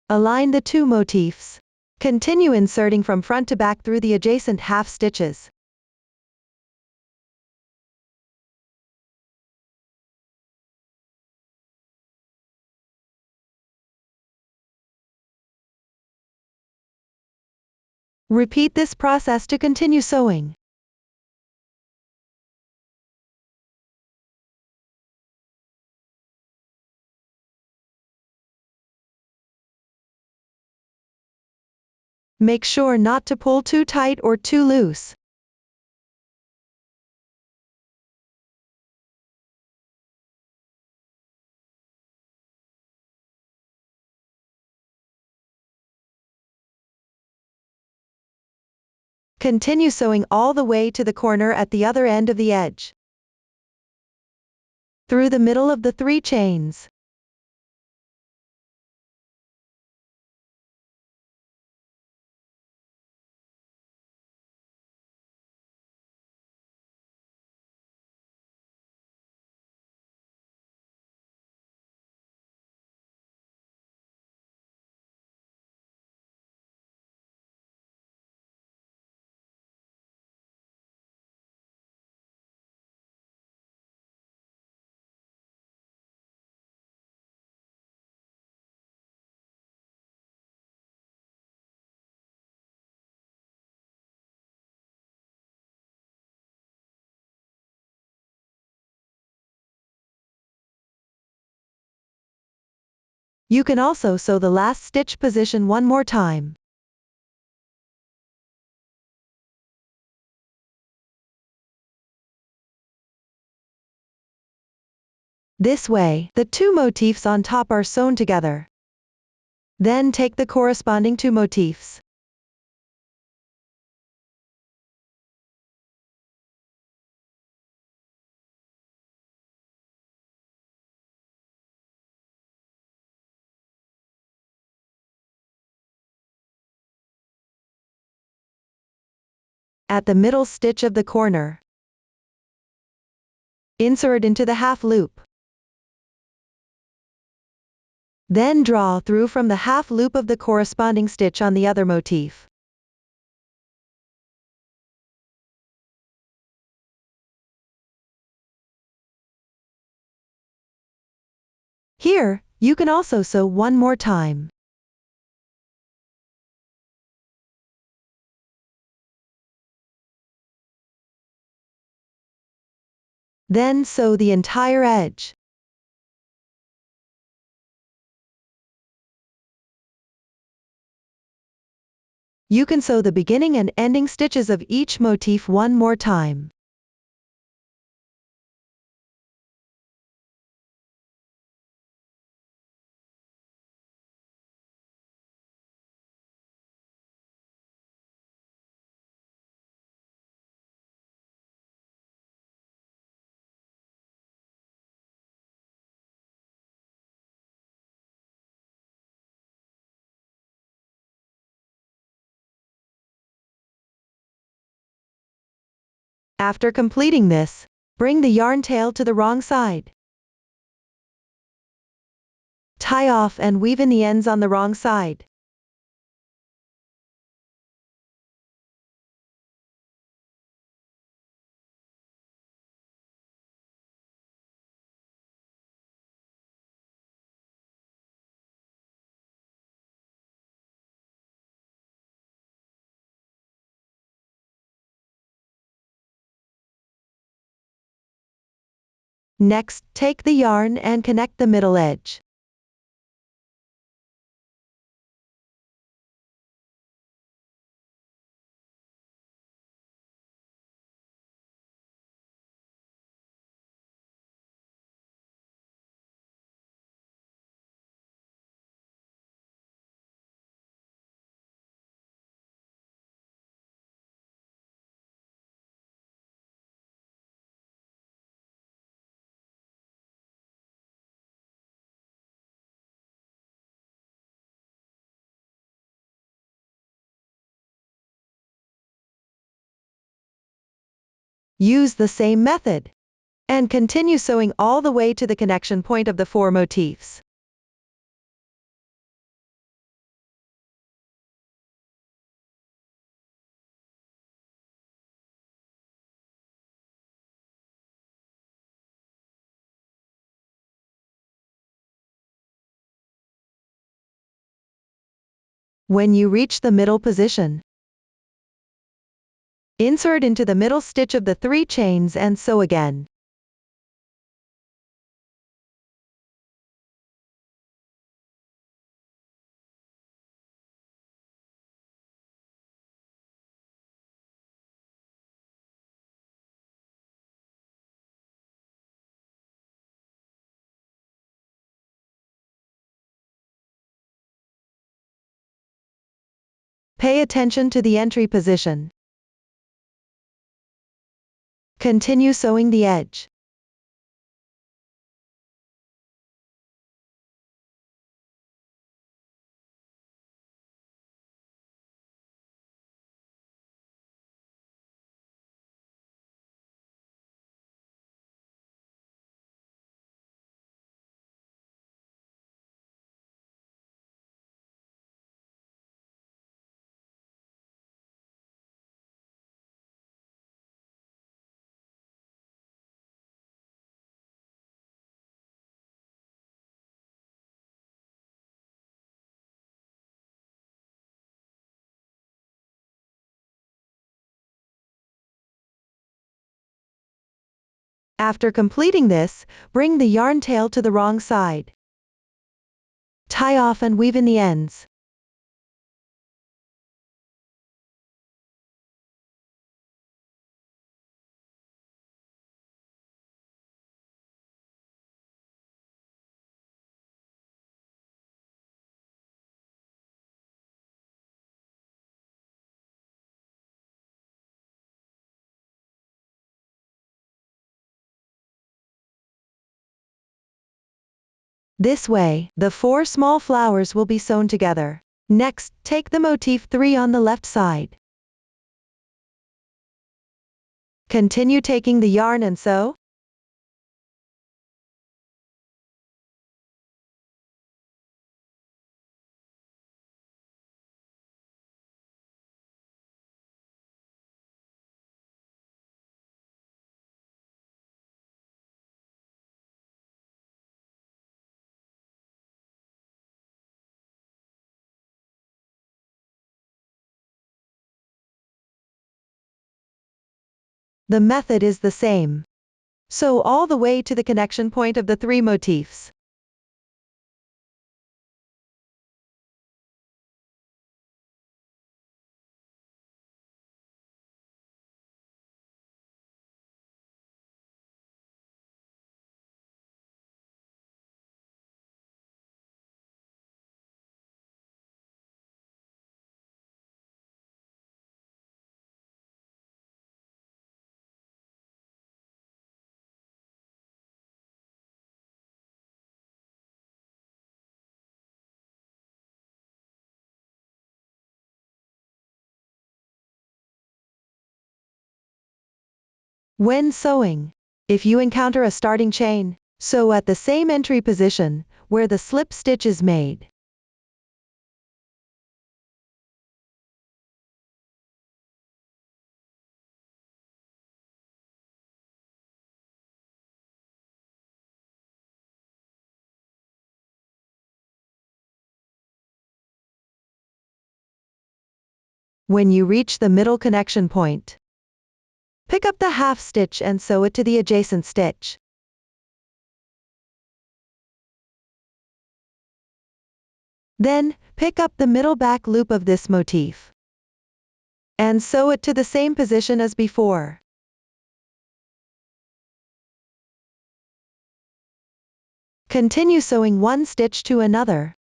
Align the 2 motifs. Continue inserting from front to back through the adjacent half stitches. Repeat this process to continue sewing. Make sure not to pull too tight or too loose. Continue sewing all the way to the corner at the other end of the edge. Through the middle of the 3 chains. You can also sew the last stitch position one more time. This way, the 2 motifs on top are sewn together. Then take the corresponding 2 motifs. At the middle stitch of the corner, insert into the half loop. Then draw through from the half loop of the corresponding stitch on the other motif. Here, you can also sew one more time. Then sew the entire edge. You can sew the beginning and ending stitches of each motif one more time. After completing this, bring the yarn tail to the wrong side. Tie off and weave in the ends on the wrong side. Next, take the yarn and connect the middle edge. Use the same method. And continue sewing all the way to the connection point of the 4 motifs. When you reach the middle position, insert into the middle stitch of the 3 chains and sew again. Pay attention to the entry position. Continue sewing the edge. After completing this, bring the yarn tail to the wrong side. Tie off and weave in the ends. This way, the 4 small flowers will be sewn together. Next, take the motif 3 on the left side. Continue taking the yarn and sew. The method is the same. Sew all the way to the connection point of the 3 motifs. When sewing, if you encounter a starting chain, sew at the same entry position, where the slip stitch is made. When you reach the middle connection point, pick up the half stitch and sew it to the adjacent stitch. Then, pick up the middle back loop of this motif and sew it to the same position as before. Continue sewing one stitch to another.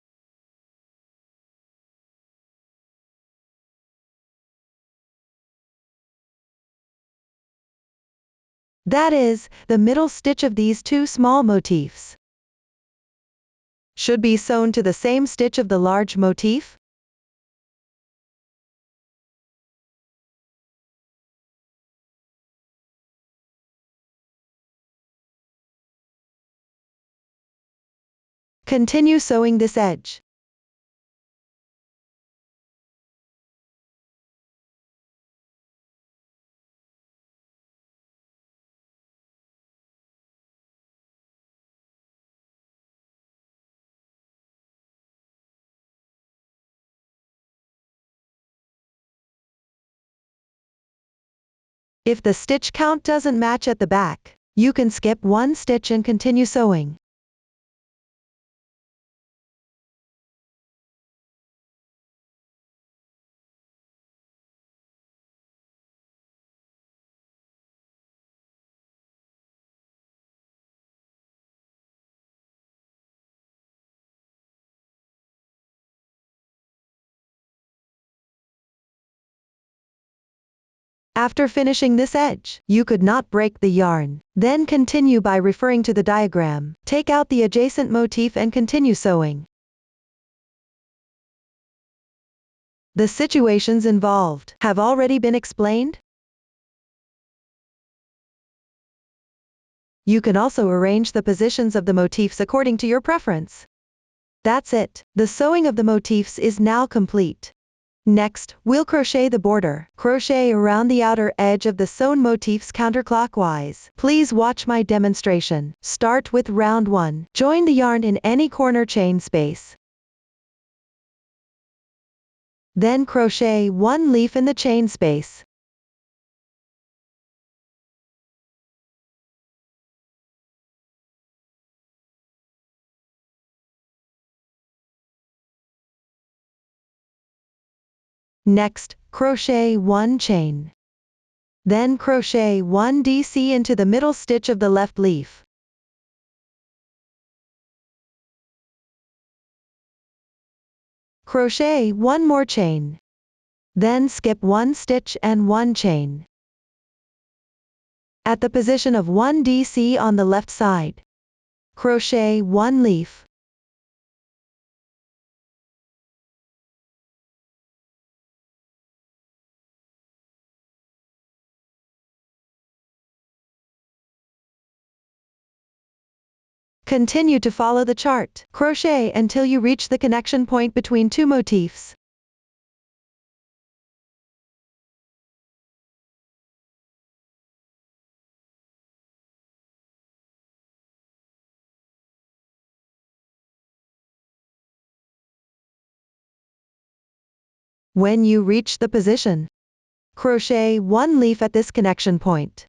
That is, the middle stitch of these 2 small motifs should be sewn to the same stitch of the large motif. Continue sewing this edge. If the stitch count doesn't match at the back, you can skip one stitch and continue sewing. After finishing this edge, you could not break the yarn. Then continue by referring to the diagram. Take out the adjacent motif and continue sewing. The situations involved have already been explained. You can also arrange the positions of the motifs according to your preference. That's it. The sewing of the motifs is now complete. Next, we'll crochet the border. Crochet around the outer edge of the sewn motifs counterclockwise. Please watch my demonstration. Start with round 1. Join the yarn in any corner chain space. Then crochet 1 leaf in the chain space. Next, crochet 1 chain. Then crochet 1 DC into the middle stitch of the left leaf. Crochet 1 more chain. Then skip 1 stitch and 1 chain. At the position of 1 DC on the left side, crochet 1 leaf. Continue to follow the chart. Crochet until you reach the connection point between 2 motifs. When you reach the position, crochet 1 leaf at this connection point.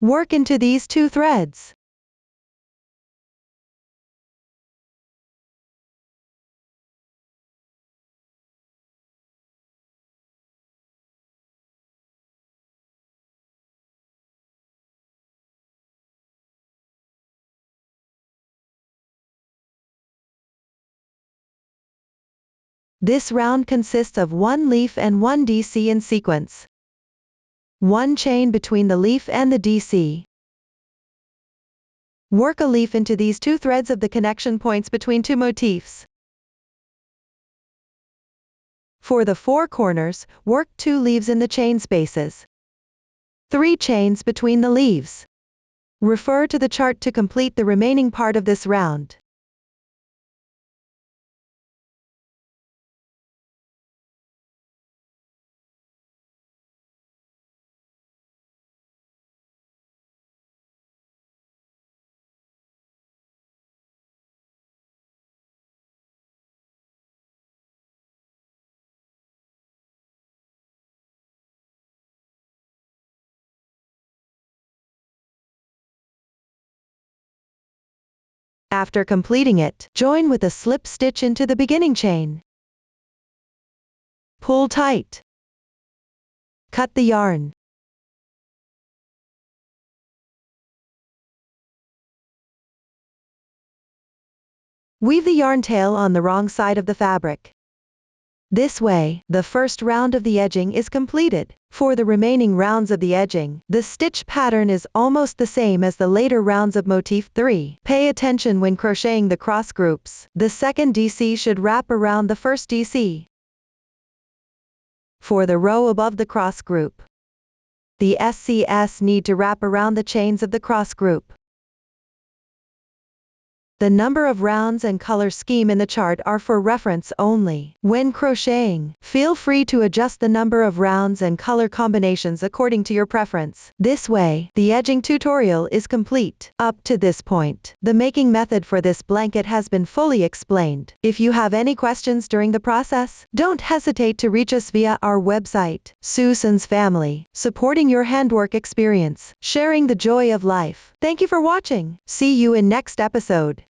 Work into these 2 threads. This round consists of 1 leaf and 1 DC in sequence. 1 chain between the leaf and the DC. Work a leaf into these 2 threads of the connection points between 2 motifs. For the 4 corners, work 2 leaves in the chain spaces. 3 chains between the leaves. Refer to the chart to complete the remaining part of this round. After completing it, join with a slip stitch into the beginning chain. Pull tight. Cut the yarn. Weave the yarn tail on the wrong side of the fabric. This way, the first round of the edging is completed. For the remaining rounds of the edging, the stitch pattern is almost the same as the later rounds of motif 3. Pay attention when crocheting the cross groups. The second DC should wrap around the first DC. For the row above the cross group, the SCS need to wrap around the chains of the cross group. The number of rounds and color scheme in the chart are for reference only. When crocheting, feel free to adjust the number of rounds and color combinations according to your preference. This way, the edging tutorial is complete. Up to this point, the making method for this blanket has been fully explained. If you have any questions during the process, don't hesitate to reach us via our website. Susan's Family, supporting your handwork experience, sharing the joy of life. Thank you for watching. See you in next episode.